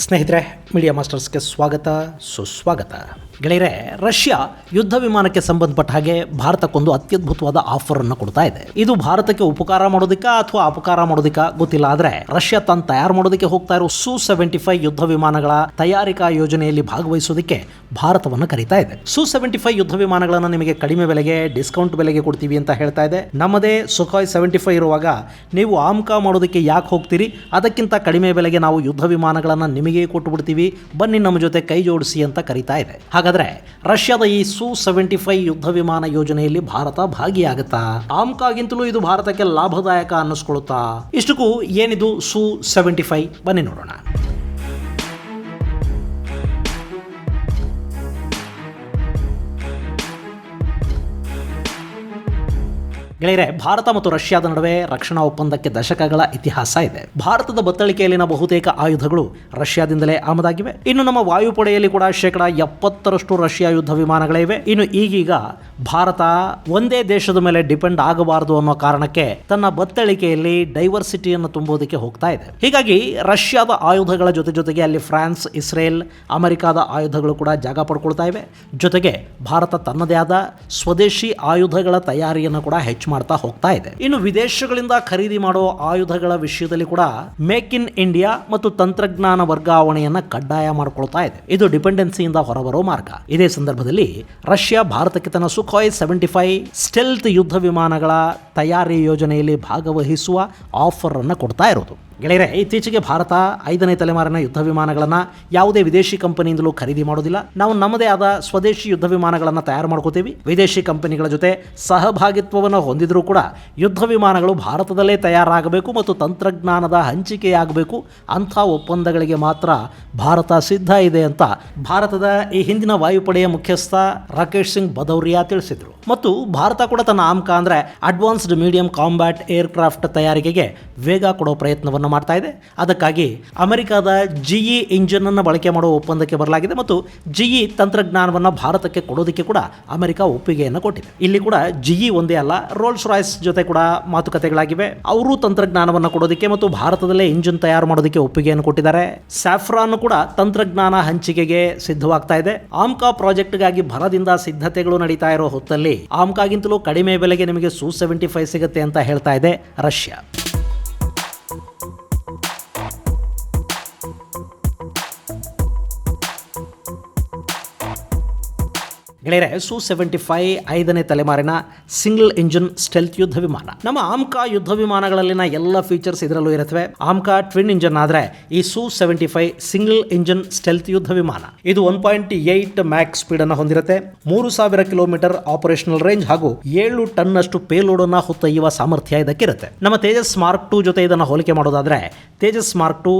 ಸ್ನೇಹಿತರೆ, ಮೀಡಿಯಾ ಮಾಸ್ಟರ್ಸ್ಗೆ ಸ್ವಾಗತ ಸುಸ್ವಾಗತ. ಗೆಳೆಯರೆ, ರಷ್ಯಾ ಯುದ್ಧ ವಿಮಾನಕ್ಕೆ ಸಂಬಂಧಪಟ್ಟ ಹಾಗೆ ಭಾರತಕ್ಕೊಂದು ಅತ್ಯದ್ಭುತವಾದ ಆಫರ್ ಅನ್ನು ಕೊಡ್ತಾ ಇದೆ. ಇದು ಭಾರತಕ್ಕೆ ಉಪಕಾರ ಮಾಡೋದಿಕ್ಕ ಅಥವಾ ಅಪಕಾರ ಮಾಡೋದಿಕ್ಕ ಗೊತ್ತಿಲ್ಲ. ಆದ್ರೆ ರಷ್ಯಾ ತಾನು ತಯಾರು ಮಾಡೋದಕ್ಕೆ ಹೋಗ್ತಾ ಇರೋ Su-75 ಯುದ್ಧ ವಿಮಾನಗಳ ತಯಾರಿಕಾ ಯೋಜನೆಯಲ್ಲಿ ಭಾಗವಹಿಸೋದಕ್ಕೆ ಭಾರತವನ್ನು ಕರೀತಾ ಇದೆ. Su-75 ಯುದ್ಧ ವಿಮಾನಗಳನ್ನು ನಿಮಗೆ ಕಡಿಮೆ ಬೆಲೆಗೆ, ಡಿಸ್ಕೌಂಟ್ ಬೆಲೆಗೆ ಕೊಡ್ತೀವಿ ಅಂತ ಹೇಳ್ತಾ ಇದೆ. ನಮ್ಮದೇ ಸುಖಾಯ್ 75 ಇರುವಾಗ ನೀವು ಆಮ್ಕ ಮಾಡೋದಕ್ಕೆ ಯಾಕೆ ಹೋಗ್ತೀರಿ? ಅದಕ್ಕಿಂತ ಕಡಿಮೆ ಬೆಲೆಗೆ ನಾವು ಯುದ್ಧ ವಿಮಾನಗಳನ್ನು ನಿಮಗೆ ಕೊಟ್ಟು ಬಿಡ್ತೀವಿ, ಬನ್ನಿ ನಮ್ಮ ಜೊತೆ ಕೈ ಜೋಡಿಸಿ ಅಂತ ಕರೀತಾ ಇದೆ. ಹಾಗಾದ್ರೆ ರಷ್ಯಾದ ಈ Su-75 ಯುದ್ಧ ವಿಮಾನ ಯೋಜನೆಯಲ್ಲಿ ಭಾರತ ಭಾಗಿಯಾಗುತ್ತಾ? ಆಮ್ಕಾಗಿಂತಲೂ ಇದು ಭಾರತಕ್ಕೆ ಲಾಭದಾಯಕ ಅನ್ನಿಸ್ಕೊಳ್ಳುತ್ತಾ? ಇಷ್ಟಕ್ಕೂ ಏನಿದು Su-75? ಬನ್ನಿ ನೋಡೋಣ. ಗೆಳೆಯರೆ, ಭಾರತ ಮತ್ತು ರಷ್ಯಾದ ನಡುವೆ ರಕ್ಷಣಾ ಒಪ್ಪಂದಕ್ಕೆ ದಶಕಗಳ ಇತಿಹಾಸ ಇದೆ. ಭಾರತದ ಬತ್ತಳಿಕೆಯಲ್ಲಿನ ಬಹುತೇಕ ಆಯುಧಗಳು ರಷ್ಯಾದಿಂದಲೇ ಆಮದಾಗಿವೆ. ಇನ್ನು ನಮ್ಮ ವಾಯುಪಡೆಯಲ್ಲಿ ಕೂಡ 70% ರಷ್ಯಾ ಯುದ್ಧ ವಿಮಾನಗಳೇ ಇವೆ. ಇನ್ನು ಈಗೀಗ ಭಾರತ ಒಂದೇ ದೇಶದ ಮೇಲೆ ಡಿಪೆಂಡ್ ಆಗಬಾರದು ಅನ್ನೋ ಕಾರಣಕ್ಕೆ ತನ್ನ ಬತ್ತಳಿಕೆಯಲ್ಲಿ ಡೈವರ್ಸಿಟಿಯನ್ನು ತುಂಬುವುದಕ್ಕೆ ಹೋಗ್ತಾ ಇದೆ. ಹೀಗಾಗಿ ರಷ್ಯಾದ ಆಯುಧಗಳ ಜೊತೆಗೆ ಅಲ್ಲಿ ಫ್ರಾನ್ಸ್, ಇಸ್ರೇಲ್, ಅಮೆರಿಕಾದ ಆಯುಧಗಳು ಕೂಡ ಜಾಗ ಪಡ್ಕೊಳ್ತಾ ಇವೆ. ಜೊತೆಗೆ ಭಾರತ ತನ್ನದೇ ಆದ ಸ್ವದೇಶಿ ಆಯುಧಗಳ ತಯಾರಿಯನ್ನು ಕೂಡ ಹೆಚ್ಚು ಮಾಡ್ತಾ ಹೋಗ್ತಾ ಇದೆ. ಇನ್ನು ವಿದೇಶಗಳಿಂದ ಖರೀದಿ ಮಾಡೋ ಆಯುಧಗಳ ವಿಷಯದಲ್ಲಿ ಕೂಡ ಮೇಕ್ ಇನ್ ಇಂಡಿಯಾ ಮತ್ತು ತಂತ್ರಜ್ಞಾನ ವರ್ಗಾವಣೆಯನ್ನ ಕಡ್ಡಾಯ ಮಾಡಿಕೊಳ್ತಾ ಇದೆ. ಇದು ಡಿಪೆಂಡೆನ್ಸಿಯಿಂದ ಹೊರಬರೋ ಮಾರ್ಗ. ಇದೇ ಸಂದರ್ಭದಲ್ಲಿ ರಷ್ಯಾ ಭಾರತಕ್ಕೆ ತನ್ನ ಸುಖಾಯ್ 75 ಸ್ಟೆಲ್ತ್ ಯುದ್ಧ ವಿಮಾನಗಳ ತಯಾರಿ ಯೋಜನೆಯಲ್ಲಿ ಭಾಗವಹಿಸುವ ಆಫರ್ ಅನ್ನು ಕೊಡ್ತಾ ಇರೋದು. ಗೆಳೆಯರೆ, ಇತ್ತೀಚೆಗೆ ಭಾರತ 5ನೇ ತಲೆಮಾರಿನ ಯುದ್ಧ ವಿಮಾನಗಳನ್ನು ಯಾವುದೇ ವಿದೇಶಿ ಕಂಪನಿಯಿಂದಲೂ ಖರೀದಿ ಮಾಡೋದಿಲ್ಲ. ನಾವು ನಮ್ಮದೇ ಆದ ಸ್ವದೇಶಿ ಯುದ್ಧ ವಿಮಾನಗಳನ್ನು ತಯಾರು ಮಾಡ್ಕೋತೀವಿ. ವಿದೇಶಿ ಕಂಪನಿಗಳ ಜೊತೆ ಸಹಭಾಗಿತ್ವವನ್ನು ಹೊಂದಿದ್ರೂ ಕೂಡ ಯುದ್ಧ ವಿಮಾನಗಳು ಭಾರತದಲ್ಲೇ ತಯಾರಾಗಬೇಕು ಮತ್ತು ತಂತ್ರಜ್ಞಾನದ ಹಂಚಿಕೆಯಾಗಬೇಕು ಅಂಥ ಒಪ್ಪಂದಗಳಿಗೆ ಮಾತ್ರ ಭಾರತ ಸಿದ್ಧ ಇದೆ ಅಂತ ಭಾರತದ ಈ ಹಿಂದಿನ ವಾಯುಪಡೆಯ ಮುಖ್ಯಸ್ಥ ರಾಕೇಶ್ ಸಿಂಗ್ ಭದೌರಿಯಾ ತಿಳಿಸಿದರು. ಮತ್ತು ಭಾರತ ಕೂಡ ತನ್ನ ಆಮ್ಕ ಅಂದರೆ ಅಡ್ವಾನ್ಸ್ಡ್ ಮೀಡಿಯಂ ಕಾಂಬ್ಯಾಟ್ ಏರ್ಕ್ರಾಫ್ಟ್ ತಯಾರಿಕೆಗೆ ವೇಗ ಕೊಡೋ ಪ್ರಯತ್ನವನ್ನು ಮಾಡ್ತಾ ಇದೆ. ಅದಕ್ಕಾಗಿ ಅಮೆರಿಕದ GE ಇಂಜಿನ್ ಅನ್ನು ಬಳಕೆ ಮಾಡುವ ಒಪ್ಪಂದಕ್ಕೆ ಬರಲಾಗಿದೆ ಮತ್ತು GE ತಂತ್ರಜ್ಞಾನವನ್ನು ಭಾರತಕ್ಕೆ ಕೊಡೋದಕ್ಕೆ ಕೂಡ ಅಮೆರಿಕ ಒಪ್ಪಿಗೆಯನ್ನು ಕೊಟ್ಟಿದೆ. ಇಲ್ಲಿ ಕೂಡ GE ಒಂದೇ ಅಲ್ಲ, ರೋಲ್ಸ್ ರಾಯ್ಸ್ ಜೊತೆ ಕೂಡ ಮಾತುಕತೆಗಳಾಗಿವೆ. ಅವರು ತಂತ್ರಜ್ಞಾನವನ್ನು ಕೊಡೋದಕ್ಕೆ ಮತ್ತು ಭಾರತದಲ್ಲೇ ಇಂಜಿನ್ ತಯಾರು ಮಾಡೋದಕ್ಕೆ ಒಪ್ಪಿಗೆಯನ್ನು ಕೊಟ್ಟಿದ್ದಾರೆ. ಸ್ಯಾಫ್ರಾನ್ ಕೂಡ ತಂತ್ರಜ್ಞಾನ ಹಂಚಿಕೆಗೆ ಸಿದ್ಧವಾಗ್ತಾ ಇದೆ. ಆಮ್ಕಾ ಪ್ರಾಜೆಕ್ಟ್ಗಾಗಿ ಭರದಿಂದ ಸಿದ್ಧತೆಗಳು ನಡೀತಾ ಇರೋ ಹೊತ್ತಲ್ಲಿ ಆಮ್ಕಾಗಿಂತಲೂ ಕಡಿಮೆ ಬೆಲೆಗೆ ನಿಮಗೆ Su-75 ಸಿಗುತ್ತೆ ಅಂತ ಹೇಳ್ತಾ ಇದೆ ರಷ್ಯಾ. ಗೆಳೆಯರೆ, Su-75 5ನೇ ತಲೆಮಾರಿನ ಸಿಂಗಲ್ ಇಂಜಿನ್ ಸ್ಟೆಲ್ತ್ ಯುದ್ಧ ವಿಮಾನ. ನಮ್ಮ ಆಮ್ಕಾ ಯುದ್ಧ ವಿಮಾನಗಳಲ್ಲಿನ ಎಲ್ಲ ಫೀಚರ್ಸ್ ಇದರಲ್ಲೂ ಇರುತ್ತವೆ. ಆಮ್ಕಾ ಟ್ವಿನ್ ಇಂಜಿನ್ ಆದರೆ ಈ Su-75 ಸಿಂಗಲ್ ಇಂಜಿನ್ ಸ್ಟೆಲ್ತ್ ಯುದ್ಧ ವಿಮಾನ. ಇದು 1.8 ಮ್ಯಾಕ್ ಸ್ಪೀಡ್ ಅನ್ನು ಹೊಂದಿರುತ್ತೆ. 3000 ಕಿಲೋಮೀಟರ್ ಆಪರೇಷನಲ್ ರೇಂಜ್ ಹಾಗೂ 7 ಟನ್ ಅಷ್ಟು ಪೇಲೋಡ್ ಅನ್ನು ಹೊತ್ತೊಯ್ಯುವ ಸಾಮರ್ಥ್ಯ ಇದಕ್ಕಿರುತ್ತೆ. ನಮ್ಮ ತೇಜಸ್ ಮಾರ್ಕ್ 2 ಜೊತೆ ಇದನ್ನು ಹೋಲಿಕೆ ಮಾಡೋದಾದ್ರೆ Tejas mark 2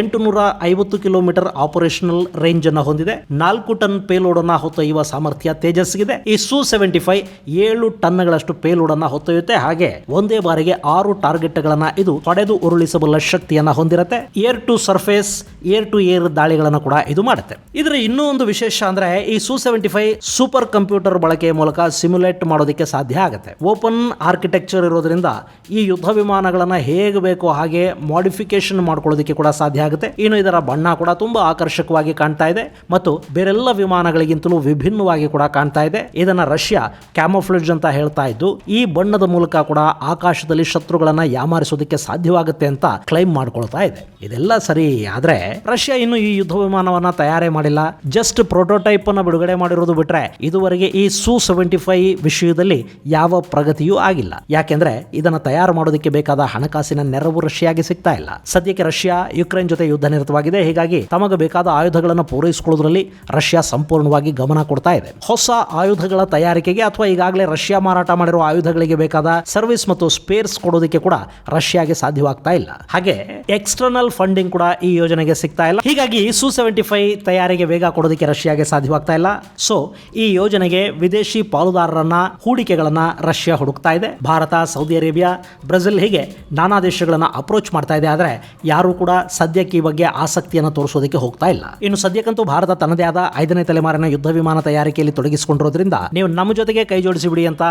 850 kilometre operational range ಅನ್ನು ಹೊಂದಿದೆ. 4 ಟನ್ ಪೇಲೋಡ್ ಅನ್ನು ಹೊತ್ತೊಯ್ಯುವ ಸಾಮರ್ಥ್ಯ ತೇಜಸ್ಗಿದೆ. ಈ Su-75 7 ಟನ್ಗಳಷ್ಟು ಪೇಲೋಡ್ ಅನ್ನ ಹೊತ್ತೊಯ್ಯುತ್ತೆ. ಹಾಗೆ ಒಂದೇ ಬಾರಿಗೆ 6 ಟಾರ್ಗೆಟ್ಗಳನ್ನ ಇದು ಹೊಡೆದು ಉರುಳಿಸಬಲ್ಲ ಶಕ್ತಿಯನ್ನ ಹೊಂದಿರುತ್ತೆ. Air to surface, air to air ದಾಳಿಗಳನ್ನು ಕೂಡ ಇದು ಮಾಡುತ್ತೆ. ಇದರ ಇನ್ನೂ ಒಂದು ವಿಶೇಷ ಅಂದ್ರೆ ಈ Su-75 ಸೂಪರ್ ಕಂಪ್ಯೂಟರ್ ಬಳಕೆಯ ಮೂಲಕ ಸಿಮ್ಯುಲೇಟ್ ಮಾಡೋದಕ್ಕೆ ಸಾಧ್ಯ ಆಗುತ್ತೆ. ಓಪನ್ ಆರ್ಕಿಟೆಕ್ಚರ್ ಇರೋದ್ರಿಂದ ಈ ಯುದ್ಧ ವಿಮಾನಗಳನ್ನ ಹೇಗೆ ಬೇಕೋ ಹಾಗೆ ಮಾಡಿಫಿಕೇಶನ್ ಮಾಡ್ಕೊಳ್ಳೋದಕ್ಕೆ ಕೂಡ ಸಾಧ್ಯ ಆಗುತ್ತೆ. ಇನ್ನು ಇದರ ಬಣ್ಣ ಕೂಡ ತುಂಬಾ ಆಕರ್ಷಕವಾಗಿ ಕಾಣ್ತಾ ಇದೆ ಮತ್ತು ಬೇರೆಲ್ಲ ವಿಮಾನಗಳಿಗಿಂತಲೂ ವಿಭಿನ್ನವಾಗಿ ಕೂಡ ಕಾಣ್ತಾ ಇದೆ. ಇದನ್ನ ರಷ್ಯಾ ಕ್ಯಾಮೋಫ್ಲೇಜ್ ಅಂತ ಹೇಳ್ತಾ ಇದ್ದು, ಈ ಬಣ್ಣದ ಮೂಲಕ ಕೂಡ ಆಕಾಶದಲ್ಲಿ ಶತ್ರುಗಳನ್ನ ಯಾಮಾರಿಸೋದಕ್ಕೆ ಸಾಧ್ಯವಾಗುತ್ತೆ ಅಂತ ಕ್ಲೈಮ್ ಮಾಡ್ಕೊಳ್ತಾ ಇದೆ. ಇದೆಲ್ಲ ಸರಿ, ಆದ್ರೆ ರಷ್ಯಾ ಇನ್ನು ಈ ಯುದ್ಧ ವಿಮಾನವನ್ನ ತಯಾರೇ ಮಾಡಿಲ್ಲ. ಜಸ್ಟ್ ಪ್ರೋಟೋಟೈಪ್ ಅನ್ನ ಬಿಡುಗಡೆ ಮಾಡಿರೋದು ಬಿಟ್ರೆ ಇದುವರೆಗೆ ಈ Su-75 ವಿಷಯದಲ್ಲಿ ಯಾವ ಪ್ರಗತಿಯೂ ಆಗಿಲ್ಲ. ಯಾಕೆಂದ್ರೆ ಇದನ್ನ ತಯಾರು ಮಾಡೋದಕ್ಕೆ ಬೇಕಾದ ಹಣಕಾಸಿನ ನೆರವು ರಷ್ಯಾಗೆ ಸಿಗ್ತಾ ಇಲ್ಲ. ಸದ್ಯಕ್ಕೆ ರಷ್ಯಾ ಯುಕ್ರೇನ್ ಜೊತೆ ಯುದ್ಧ ನಿರತವಾಗಿದೆ. ಹೀಗಾಗಿ ತಮಗೆ ಬೇಕಾದ ಆಯುಧಗಳನ್ನು ಪೂರೈಸಿಕೊಳ್ಳೋದ್ರಲ್ಲಿ ರಷ್ಯಾ ಸಂಪೂರ್ಣವಾಗಿ ಗಮನ ಕೊಡ್ತಾ ಇದೆ. ಹೊಸ ಆಯುಧಗಳ ತಯಾರಿಕೆಗೆ ಅಥವಾ ಈಗಾಗಲೇ ರಷ್ಯಾ ಮಾರಾಟ ಮಾಡಿರುವ ಆಯುಧಗಳಿಗೆ ಬೇಕಾದ ಸರ್ವಿಸ್ ಮತ್ತು ಸ್ಪೇರ್ಸ್ ಕೊಡೋದಕ್ಕೆ ಕೂಡ ರಷ್ಯಾಗೆ ಸಾಧ್ಯವಾಗ್ತಾ ಇಲ್ಲ. ಹಾಗೆ ಎಕ್ಸ್ಟರ್ನಲ್ ಫಂಡಿಂಗ್ ಕೂಡ ಈ ಯೋಜನೆಗೆ ಸಿಗ್ತಾ ಇಲ್ಲ. ಹೀಗಾಗಿ Su-75 ತಯಾರಿಗೆ ವೇಗ ಕೊಡೋದಕ್ಕೆ ರಷ್ಯಾಗೆ ಸಾಧ್ಯವಾಗ್ತಾ ಇಲ್ಲ. ಸೊ ಈ ಯೋಜನೆಗೆ ವಿದೇಶಿ ಪಾಲುದಾರರನ್ನ, ಹೂಡಿಕೆಗಳನ್ನ ರಷ್ಯಾ ಹುಡುಕ್ತಾ ಇದೆ. ಭಾರತ, ಸೌದಿ ಅರೇಬಿಯಾ, ಬ್ರೆಜಿಲ್ ಹೀಗೆ ನಾನಾ ದೇಶಗಳನ್ನ ಅಪ್ರೋಚ್ ಮಾಡ್ತಾ ಇದೆ. ಆದ್ರೆ ಯಾರು ಕೂಡ ಸದ್ಯಕ್ಕೆ ಈ ಬಗ್ಗೆ ಆಸಕ್ತಿಯನ್ನು ತೋರಿಸೋದಕ್ಕೆ ಹೋಗ್ತಾ ಇಲ್ಲ. ಇನ್ನು ಸದ್ಯಕ್ಕಂತೂ ಭಾರತ ತನ್ನದೇ ಆದ 5ನೇ ತಲೆಮಾರಿನ ಯುದ್ಧ ವಿಮಾನ ತಯಾರಿಕೆಯಲ್ಲಿ ತೊಡಗಿಸಿಕೊಂಡಿರೋದ್ರಿಂದ ನೀವು ನಮ್ಮ ಜೊತೆಗೆ ಕೈ ಜೋಡಿಸಿ ಬಿಡಿ ಅಂತ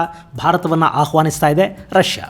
ಭಾರತವನ್ನು ಆಹ್ವಾನಿಸ್ತಾ ಇದೆ ರಷ್ಯಾ.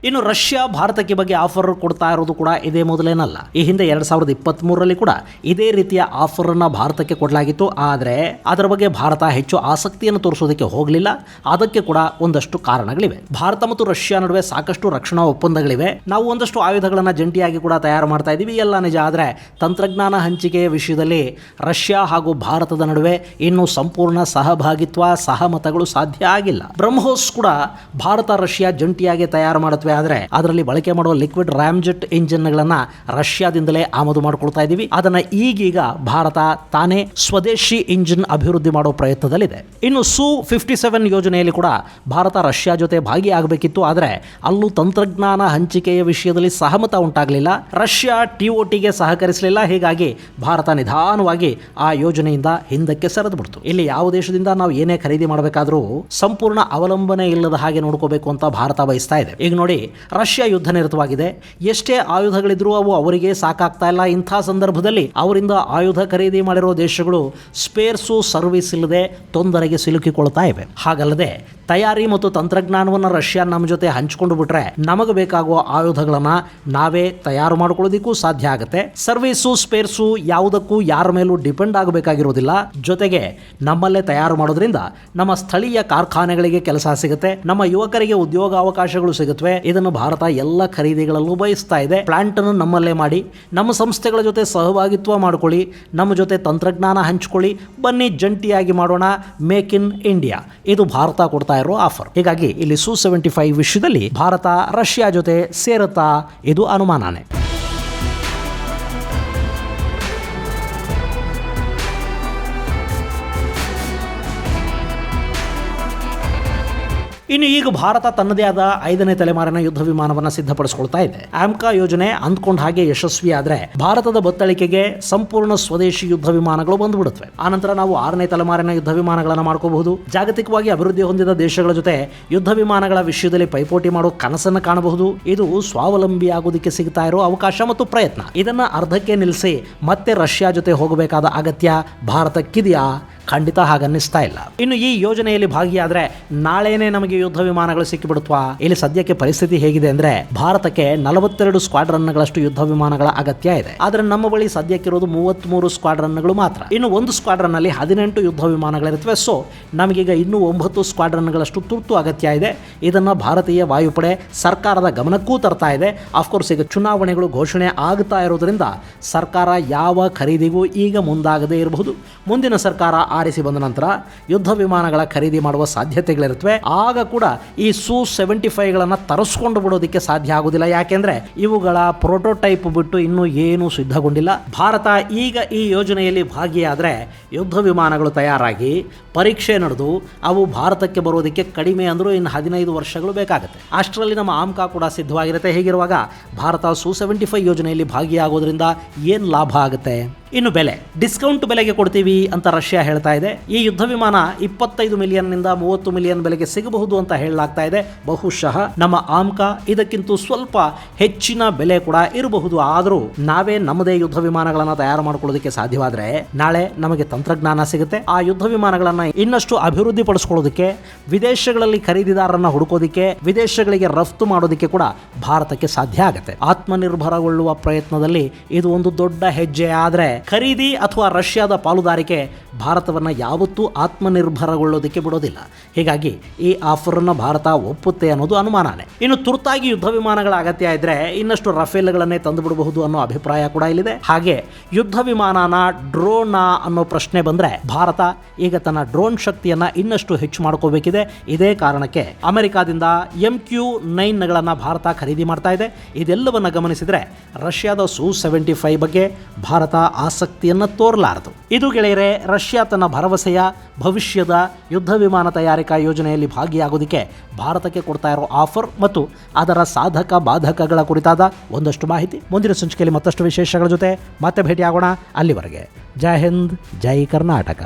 ಇನ್ನು ರಷ್ಯಾ ಭಾರತಕ್ಕೆ ಬಗ್ಗೆ ಆಫರ್ ಕೊಡ್ತಾ ಇರೋದು ಕೂಡ ಇದೇ ಮೊದಲೇನಲ್ಲ. ಈ ಹಿಂದೆ 2023ರಲ್ಲಿ ಕೂಡ ಇದೇ ರೀತಿಯ ಆಫರ್ ಅನ್ನ ಭಾರತಕ್ಕೆ ಕೊಡಲಾಗಿತ್ತು. ಆದರೆ ಅದರ ಬಗ್ಗೆ ಭಾರತ ಹೆಚ್ಚು ಆಸಕ್ತಿಯನ್ನು ತೋರಿಸೋದಕ್ಕೆ ಹೋಗಲಿಲ್ಲ. ಅದಕ್ಕೆ ಕೂಡ ಒಂದಷ್ಟು ಕಾರಣಗಳಿವೆ. ಭಾರತ ಮತ್ತು ರಷ್ಯಾ ನಡುವೆ ಸಾಕಷ್ಟು ರಕ್ಷಣಾ ಒಪ್ಪಂದಗಳಿವೆ. ನಾವು ಒಂದಷ್ಟು ಆಯುಧಗಳನ್ನು ಜಂಟಿಯಾಗಿ ಕೂಡ ತಯಾರು ಮಾಡ್ತಾ ಇದ್ದೀವಿ, ಎಲ್ಲ ನಿಜ. ಆದರೆ ತಂತ್ರಜ್ಞಾನ ಹಂಚಿಕೆಯ ವಿಷಯದಲ್ಲಿ ರಷ್ಯಾ ಹಾಗೂ ಭಾರತದ ನಡುವೆ ಇನ್ನೂ ಸಂಪೂರ್ಣ ಸಹಭಾಗಿತ್ವ, ಸಹಮತಗಳು ಸಾಧ್ಯ ಆಗಿಲ್ಲ. ಬ್ರಹ್ಮೋಸ್ ಕೂಡ ಭಾರತ ರಷ್ಯಾ ಜಂಟಿಯಾಗಿ ತಯಾರು ಮಾಡುತ್ತವೆ. ಆದರೆ ಅದರಲ್ಲಿ ಬಳಕೆ ಮಾಡುವ ಲಿಕ್ವಿಡ್ ರಾಮ್ಜೆಟ್ ಇಂಜಿನ್ಗಳನ್ನು ರಷ್ಯಾದಿಂದಲೇ ಆಮದು ಮಾಡಿಕೊಳ್ತಾ ಇದ್ದೀವಿ. ಅದನ್ನ ಈಗೀಗ ಭಾರತ ತಾನೇ ಸ್ವದೇಶಿ ಇಂಜಿನ್ ಅಭಿವೃದ್ಧಿ ಮಾಡೋ ಪ್ರಯತ್ನದಲ್ಲಿದೆ. ಇನ್ನು Su-57 ಯೋಜನೆಯಲ್ಲಿ ಕೂಡ ಭಾರತ ರಷ್ಯಾ ಜೊತೆ ಭಾಗಿಯಾಗಬೇಕಿತ್ತು. ಆದರೆ ಅಲ್ಲೂ ತಂತ್ರಜ್ಞಾನ ಹಂಚಿಕೆಯ ವಿಷಯದಲ್ಲಿ ಸಹಮತ ಉಂಟಾಗಲಿಲ್ಲ. ರಷ್ಯಾ TOTಗೆ ಸಹಕರಿಸಲಿಲ್ಲ. ಹೀಗಾಗಿ ಭಾರತ ನಿಧಾನವಾಗಿ ಆ ಯೋಜನೆಯಿಂದ ಹಿಂದಕ್ಕೆ ಸರಿದುಬಿಡ್ತು. ಇಲ್ಲಿ ಯಾವ ದೇಶದಿಂದ ನಾವು ಏನೇ ಖರೀದಿ ಮಾಡಬೇಕಾದ್ರೂ ಸಂಪೂರ್ಣ ಅವಲಂಬನೆ ಇಲ್ಲದ ಹಾಗೆ ನೋಡ್ಕೋಬೇಕು ಅಂತ ಭಾರತ ಬಯಸ್ತಾ ಇದೆ. ಈಗ ನೋಡಿ, ರಷ್ಯಾ ಯುದ್ಧ ನಿರತವಾಗಿದೆ. ಎಷ್ಟೇ ಆಯುಧಗಳಿದ್ರೂ ಅವು ಅವರಿಗೆ ಸಾಕಾಗ್ತಾ ಇಲ್ಲ. ಇಂಥ ಸಂದರ್ಭದಲ್ಲಿ ಅವರಿಂದ ಆಯುಧ ಖರೀದಿ ಮಾಡಿರೋ ದೇಶಗಳು ಸ್ಪೇರ್ಸು ಸರ್ವಿಸ್ ಇಲ್ಲದೆ ತೊಂದರೆಗೆ ಸಿಲುಕಿಕೊಳ್ತಾ ಇವೆ. ಹಾಗಲ್ಲದೆ ತಯಾರಿ ಮತ್ತು ತಂತ್ರಜ್ಞಾನವನ್ನು ರಷ್ಯಾ ನಮ್ಮ ಜೊತೆ ಹಂಚಿಕೊಂಡು ಬಿಟ್ರೆ ನಮಗೆ ಬೇಕಾಗುವ ಆಯುಧಗಳನ್ನ ನಾವೇ ತಯಾರು ಮಾಡ್ಕೊಳ್ಳೋದಿಕ್ಕೂ ಸಾಧ್ಯ ಆಗುತ್ತೆ. ಸರ್ವಿಸು, ಸ್ಪೇರ್ಸು ಯಾವುದಕ್ಕೂ ಯಾರ ಮೇಲೂ ಡಿಪೆಂಡ್ ಆಗಬೇಕಾಗಿರೋದಿಲ್ಲ. ಜೊತೆಗೆ ನಮ್ಮಲ್ಲೇ ತಯಾರು ಮಾಡೋದ್ರಿಂದ ನಮ್ಮ ಸ್ಥಳೀಯ ಕಾರ್ಖಾನೆಗಳಿಗೆ ಕೆಲಸ ಸಿಗುತ್ತೆ, ನಮ್ಮ ಯುವಕರಿಗೆ ಉದ್ಯೋಗಾವಕಾಶಗಳು ಸಿಗುತ್ತವೆ. ಇದನ್ನು ಭಾರತ ಎಲ್ಲ ಖರೀದಿಗಳಲ್ಲೂ ಬಯಸ್ತಾ ಇದೆ. ಪ್ಲಾಂಟ್ ಅನ್ನು ನಮ್ಮಲ್ಲೇ ಮಾಡಿ, ನಮ್ಮ ಸಂಸ್ಥೆಗಳ ಜೊತೆ ಸಹಭಾಗಿತ್ವ ಮಾಡ್ಕೊಳ್ಳಿ, ನಮ್ಮ ಜೊತೆ ತಂತ್ರಜ್ಞಾನ ಹಂಚಿಕೊಳ್ಳಿ, ಬನ್ನಿ ಜಂಟಿಯಾಗಿ ಮಾಡೋಣ. ಮೇಕ್ ಇನ್ ಇಂಡಿಯಾ ಇದು ಭಾರತ ಕೊಡ್ತಾ ಇರೋ ಆಫರ್. ಹೀಗಾಗಿ ಇಲ್ಲಿ Su-75 ವಿಷಯದಲ್ಲಿ ಭಾರತ ರಷ್ಯಾ ಜೊತೆ ಸೇರುತ್ತಾ? ಇದು ಅನುಮಾನನೇ. ಇನ್ನು ಈಗ ಭಾರತ ತನ್ನದೇ ಆದ 5ನೇ ತಲೆಮಾರಿನ ಯುದ್ಧ ವಿಮಾನವನ್ನು ಸಿದ್ಧಪಡಿಸಿಕೊಳ್ತಾ ಇದೆ. ಆಮ್ಕಾ ಯೋಜನೆ ಅಂದ್ಕೊಂಡ ಹಾಗೆ ಯಶಸ್ವಿ ಆದರೆ ಭಾರತದ ಬತ್ತಳಿಕೆಗೆ ಸಂಪೂರ್ಣ ಸ್ವದೇಶಿ ಯುದ್ಧ ವಿಮಾನಗಳು ಬಂದುಬಿಡುತ್ತವೆ. ಆನಂತರ ನಾವು 6ನೇ ತಲೆಮಾರಿನ ಯುದ್ಧ ವಿಮಾನಗಳನ್ನು ಮಾಡ್ಕೋಬಹುದು. ಜಾಗತಿಕವಾಗಿ ಅಭಿವೃದ್ಧಿ ಹೊಂದಿದ ದೇಶಗಳ ಜೊತೆ ಯುದ್ಧ ವಿಮಾನಗಳ ವಿಷಯದಲ್ಲಿ ಪೈಪೋಟಿ ಮಾಡೋ ಕನಸನ್ನು ಕಾಣಬಹುದು. ಇದು ಸ್ವಾವಲಂಬಿ ಆಗೋದಕ್ಕೆ ಸಿಗ್ತಾ ಇರೋ ಅವಕಾಶ ಮತ್ತು ಪ್ರಯತ್ನ. ಇದನ್ನ ಅರ್ಧಕ್ಕೆ ನಿಲ್ಲಿಸಿ ಮತ್ತೆ ರಷ್ಯಾ ಜೊತೆ ಹೋಗಬೇಕಾದ ಅಗತ್ಯ ಭಾರತಕ್ಕಿದೆಯಾ? ಖಂಡಿತ ಹಾಗನ್ನಿಸ್ತಾ ಇಲ್ಲ. ಇನ್ನು ಈ ಯೋಜನೆಯಲ್ಲಿ ಭಾಗಿಯಾದ್ರೆ ನಾಳೆನೇ ನಮಗೆ ಯುದ್ಧ ವಿಮಾನಗಳು ಸಿಕ್ಕಿಬಿಡುತ್ವಾ? ಇಲ್ಲಿ ಸದ್ಯಕ್ಕೆ ಪರಿಸ್ಥಿತಿ ಹೇಗಿದೆ ಅಂದ್ರೆ ಭಾರತಕ್ಕೆ 42 ಸ್ಕ್ವಾಡ್ರನ್ಗಳಷ್ಟು ಯುದ್ಧ ವಿಮಾನಗಳ ಅಗತ್ಯ ಇದೆ. ಆದ್ರೆ ನಮ್ಮ ಬಳಿ ಸದ್ಯಕ್ಕಿರೋದು 33 ಸ್ಕ್ವಾಡ್ರನ್ಗಳು ಮಾತ್ರ. ಇನ್ನು ಒಂದು ಸ್ಕ್ವಾಡ್ರನ್ ಅಲ್ಲಿ 18 ಯುದ್ಧ ವಿಮಾನಗಳಿರುತ್ತವೆ. ಸೊ ನಮಗೀಗ ಇನ್ನೂ 9 ಸ್ಕ್ವಾಡ್ರನ್ಗಳಷ್ಟು ತುರ್ತು ಅಗತ್ಯ ಇದೆ. ಇದನ್ನ ಭಾರತೀಯ ವಾಯುಪಡೆ ಸರ್ಕಾರದ ಗಮನಕ್ಕೂ ತರ್ತಾ ಇದೆ. ಆಫ್ಕೋರ್ಸ್ ಈಗ ಚುನಾವಣೆಗಳು ಘೋಷಣೆ ಆಗ್ತಾ ಇರೋದ್ರಿಂದ ಸರ್ಕಾರ ಯಾವ ಖರೀದಿಗೂ ಈಗ ಮುಂದಾಗದೇ ಇರಬಹುದು. ಮುಂದಿನ ಸರ್ಕಾರ ಆರಿಸಿ ಬಂದ ನಂತರ ಯುದ್ಧ ವಿಮಾನಗಳ ಖರೀದಿ ಮಾಡುವ ಸಾಧ್ಯತೆಗಳಿರುತ್ತವೆ. ಆಗ ಕೂಡ ಈ Su-75ಗಳನ್ನು ತರಿಸ್ಕೊಂಡು ಬಿಡೋದಕ್ಕೆ ಸಾಧ್ಯ ಆಗುವುದಿಲ್ಲ. ಯಾಕೆಂದ್ರೆ ಇವುಗಳ ಪ್ರೋಟೋಟೈಪ್ ಬಿಟ್ಟು ಇನ್ನೂ ಏನೂ ಸಿದ್ಧಗೊಂಡಿಲ್ಲ. ಭಾರತ ಈಗ ಈ ಯೋಜನೆಯಲ್ಲಿ ಭಾಗಿಯಾದರೆ ಯುದ್ಧ ವಿಮಾನಗಳು ತಯಾರಾಗಿ ಪರೀಕ್ಷೆ ನಡೆದು ಅವು ಭಾರತಕ್ಕೆ ಬರೋದಕ್ಕೆ ಕಡಿಮೆ ಅಂದರೂ ಇನ್ನು 15 ವರ್ಷಗಳು ಬೇಕಾಗುತ್ತೆ. ಅಷ್ಟರಲ್ಲಿ ನಮ್ಮ ಆಮ್ಕಾ ಕೂಡ ಸಿದ್ಧವಾಗಿರುತ್ತೆ. ಹೀಗಿರುವಾಗ ಭಾರತ Su-75 ಯೋಜನೆಯಲ್ಲಿ ಭಾಗಿಯಾಗೋದ್ರಿಂದ ಏನು ಲಾಭ ಆಗುತ್ತೆ? ಇನ್ನು ಬೆಲೆ, ಡಿಸ್ಕೌಂಟ್ ಬೆಲೆಗೆ ಕೊಡ್ತೀವಿ ಅಂತ ರಷ್ಯಾ ಹೇಳ್ತಾ ಇದೆ. ಈ ಯುದ್ಧ ವಿಮಾನ 25 ಮಿಲಿಯನ್ನಿಂದ 30 ಮಿಲಿಯನ್ ಬೆಲೆಗೆ ಸಿಗಬಹುದು ಅಂತ ಹೇಳಲಾಗ್ತಾ ಇದೆ. ಬಹುಶಃ ನಮ್ಮ ಆಮ್ಕಾ ಇದಕ್ಕಿಂತ ಸ್ವಲ್ಪ ಹೆಚ್ಚಿನ ಬೆಲೆ ಕೂಡ ಇರಬಹುದು. ಆದರೂ ನಾವೇ ನಮ್ಮದೇ ಯುದ್ಧ ವಿಮಾನಗಳನ್ನು ತಯಾರು ಮಾಡ್ಕೊಳ್ಳೋದಕ್ಕೆ ಸಾಧ್ಯವಾದರೆ ನಾಳೆ ನಮಗೆ ತಂತ್ರಜ್ಞಾನ ಸಿಗುತ್ತೆ. ಆ ಯುದ್ಧ ವಿಮಾನಗಳನ್ನು ಇನ್ನಷ್ಟು ಅಭಿವೃದ್ಧಿ ಪಡಿಸ್ಕೊಳ್ಳೋದಕ್ಕೆ, ವಿದೇಶಗಳಲ್ಲಿ ಖರೀದಿದಾರರನ್ನ ಹುಡುಕೋದಕ್ಕೆ, ವಿದೇಶಗಳಿಗೆ ರಫ್ತು ಮಾಡೋದಕ್ಕೆ ಕೂಡ ಭಾರತಕ್ಕೆ ಸಾಧ್ಯ ಆಗುತ್ತೆ. ಆತ್ಮನಿರ್ಭರಗೊಳ್ಳುವ ಪ್ರಯತ್ನದಲ್ಲಿ ಇದು ಒಂದು ದೊಡ್ಡ ಹೆಜ್ಜೆ. ಆದರೆ ಖರೀದಿ ಅಥವಾ ರಷ್ಯಾದ ಪಾಲುದಾರಿಕೆ ಭಾರತವನ್ನು ಯಾವತ್ತೂ ಆತ್ಮನಿರ್ಭರಗೊಳ್ಳೋದಕ್ಕೆ ಬಿಡೋದಿಲ್ಲ. ಹೀಗಾಗಿ ಈ ಆಫರನ್ನು ಭಾರತ ಒಪ್ಪುತ್ತೆ ಅನ್ನೋದು ಅನುಮಾನನೇ. ಇನ್ನು ತುರ್ತಾಗಿ ಯುದ್ಧ ವಿಮಾನಗಳ ಅಗತ್ಯ ಇದ್ರೆ ಇನ್ನಷ್ಟು ರಫೇಲ್ಗಳನ್ನೇ ತಂದು ಬಿಡಬಹುದು ಅನ್ನೋ ಅಭಿಪ್ರಾಯ ಕೂಡ ಇಲ್ಲಿದೆ. ಹಾಗೆ ಯುದ್ಧ ವಿಮಾನನ ಡ್ರೋನ್ ಅನ್ನೋ ಪ್ರಶ್ನೆ ಬಂದ್ರೆ ಭಾರತ ಈಗ ತನ್ನ ಡ್ರೋನ್ ಶಕ್ತಿಯನ್ನ ಇನ್ನಷ್ಟು ಹೆಚ್ಚು ಮಾಡ್ಕೋಬೇಕಿದೆ. ಇದೇ ಕಾರಣಕ್ಕೆ ಅಮೆರಿಕಾದಿಂದ MQ-9ಗಳನ್ನು ಭಾರತ ಖರೀದಿ ಮಾಡ್ತಾ ಇದೆ. ಇದೆಲ್ಲವನ್ನ ಗಮನಿಸಿದ್ರೆ ರಷ್ಯಾದ Su-75 ಬಗ್ಗೆ ಭಾರತ ಆಸಕ್ತಿಯನ್ನು ತೋರಲಾರದು. ಇದು ಗೆಳೆಯರೆ, ರಷ್ಯಾ ತನ್ನ ಭರವಸೆಯ ಭವಿಷ್ಯದ ಯುದ್ಧ ವಿಮಾನ ತಯಾರಿಕಾ ಯೋಜನೆಯಲ್ಲಿ ಭಾಗಿಯಾಗೋದಕ್ಕೆ ಭಾರತಕ್ಕೆ ಕೊಡ್ತಾ ಇರೋ ಆಫರ್ ಮತ್ತು ಅದರ ಸಾಧಕ ಬಾಧಕಗಳ ಕುರಿತಾದ ಒಂದಷ್ಟು ಮಾಹಿತಿ. ಮುಂದಿನ ಸಂಚಿಕೆಯಲ್ಲಿ ಮತ್ತಷ್ಟು ವಿಶೇಷಗಳ ಜೊತೆ ಮತ್ತೆ ಭೇಟಿಯಾಗೋಣ. ಅಲ್ಲಿವರೆಗೆ ಜೈ ಹಿಂದ್, ಜೈ ಕರ್ನಾಟಕ.